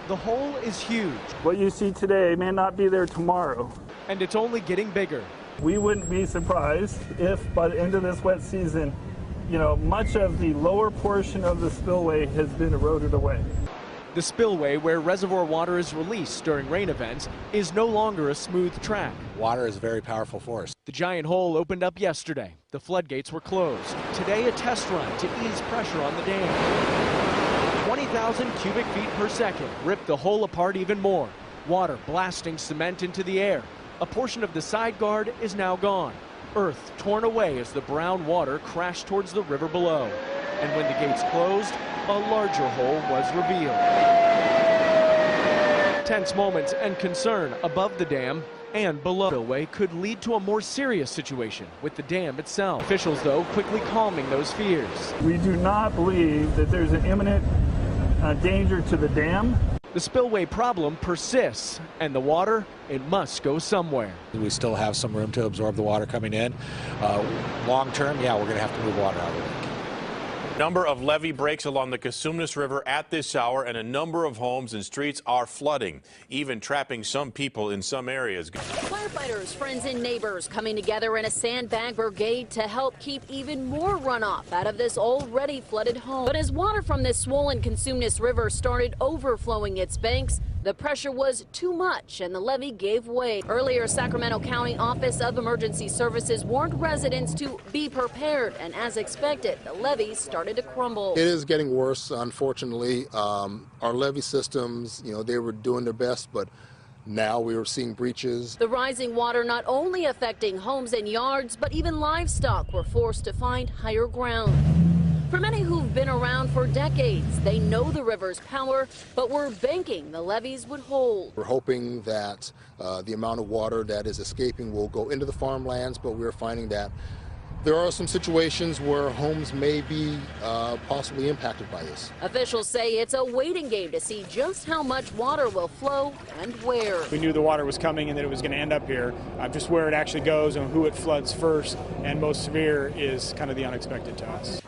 The hole is huge. What you see today may not be there tomorrow. And it's only getting bigger. We wouldn't be surprised if by the end of this wet season, much of the lower portion of the spillway has been eroded away. The spillway, where reservoir water is released during rain events, is no longer a smooth track. Water is a very powerful force. The giant hole opened up yesterday. The floodgates were closed. Today, a test run to ease pressure on the dam. 20,000 cubic feet per second ripped the hole apart even more. Water blasting cement into the air. A portion of the side guard is now gone. Earth torn away as the brown water crashed towards the river below. And when the gates closed, a larger hole was revealed. Tense moments and concern above the dam and below. The spillway could lead to a more serious situation with the dam itself. Officials, though, quickly calming those fears. We do not believe that there's an imminent danger to the dam. The spillway problem persists, and the water, it must go somewhere. We still have some room to absorb the water coming in. Long term, yeah, we're going to have to move water out of the lake. Number of levee breaks along the Cosumnes River at this hour, and a number of homes and streets are flooding, even trapping some people in some areas. Firefighters, friends and neighbors coming together in a sandbag brigade to help keep even more runoff out of this already flooded home. But as water from this swollen Cosumnes River started overflowing its banks, the pressure was too much and the levee gave way. Earlier, Sacramento County Office of Emergency Services warned residents to be prepared, and as expected, the levee started to crumble. It is getting worse, unfortunately. Our levee systems, they were doing their best, but now we are seeing breaches. The rising water not only affecting homes and yards, but even livestock were forced to find higher ground. For many who've been around for decades, they know the river's power, but were banking the levees would hold. We're hoping that the amount of water that is escaping will go into the farmlands, but we're finding that there are some situations where homes may be possibly impacted by this. Officials say it's a waiting game to see just how much water will flow and where. We knew the water was coming and that it was going to end up here. Just where it actually goes and who it floods first and most severe is kind of the unexpected to us.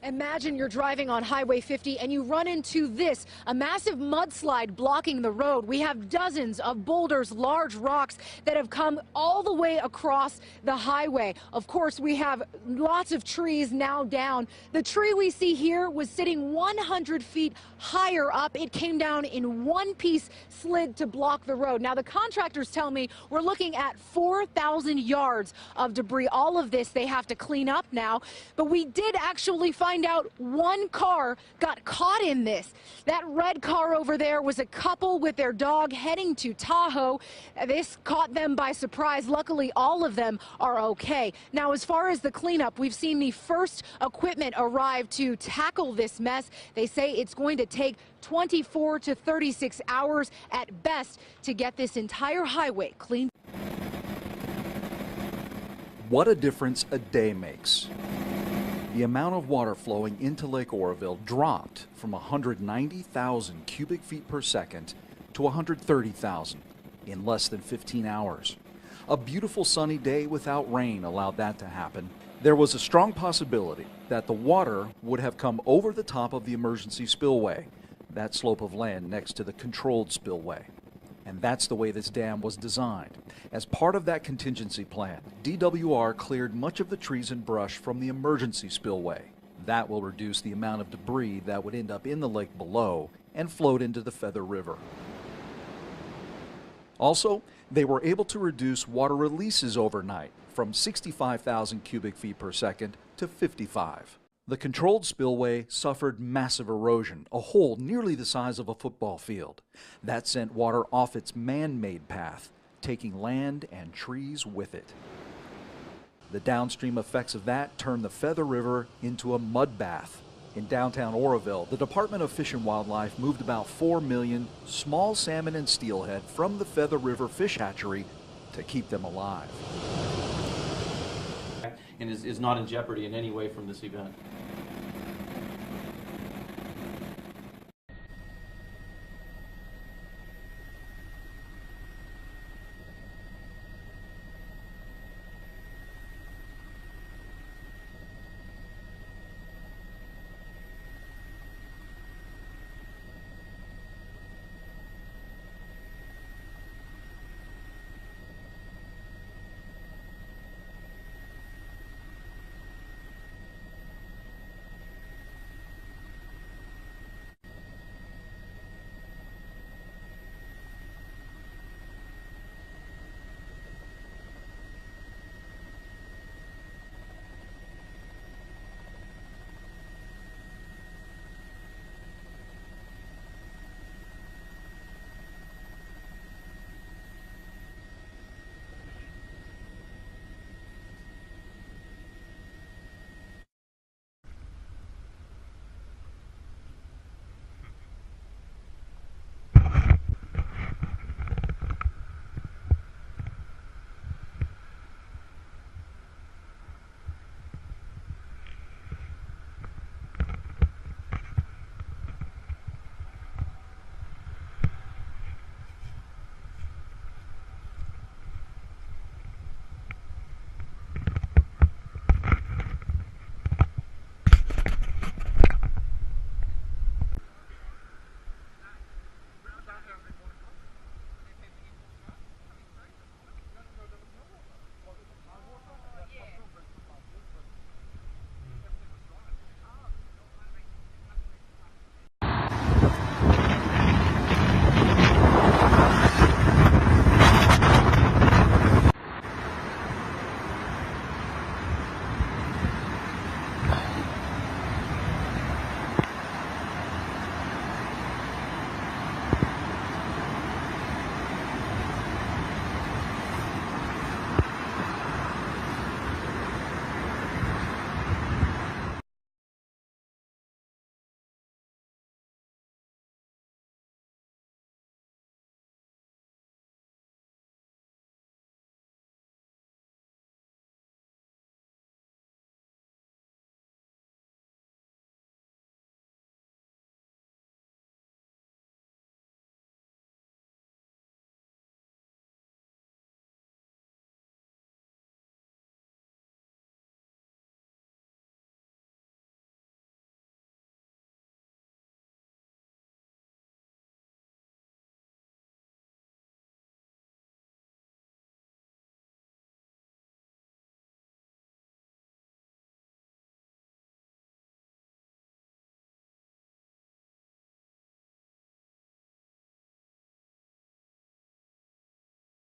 Imagine you're driving on Highway 50 and you run into this, a massive mudslide blocking the road. We have dozens of boulders, large rocks that have come all the way across the highway. Of course, we have lots of trees now down. The tree we see here was sitting 100 feet higher up. It came down in one piece slid to block the road. Now, the contractors tell me we're looking at 4,000 yards of debris. All of this they have to clean up now, but we did actually find out one car got caught in this. That red car over there was a couple with their dog heading to Tahoe. This caught them by surprise. Luckily, all of them are okay. Now, as far as the cleanup, we've seen the first equipment arrive to tackle this mess. They say it's going to take 24 to 36 hours at best to get this entire highway cleaned. What a difference a day makes. The amount of water flowing into Lake Oroville dropped from 190,000 cubic feet per second to 130,000 in less than 15 hours. A beautiful sunny day without rain allowed that to happen. There was a strong possibility that the water would have come over the top of the emergency spillway, that slope of land next to the controlled spillway. And that's the way this dam was designed. As part of that contingency plan, DWR cleared much of the trees and brush from the emergency spillway. That will reduce the amount of debris that would end up in the lake below and float into the Feather River. Also, they were able to reduce water releases overnight from 65,000 cubic feet per second to 55. The controlled spillway suffered massive erosion, a hole nearly the size of a football field. That sent water off its man-made path, taking land and trees with it. The downstream effects of that turned the Feather River into a mud bath. In downtown Oroville, the Department of Fish and Wildlife moved about 4 million small salmon and steelhead from the Feather River fish hatchery to keep them alive. And is not in jeopardy in any way from this event.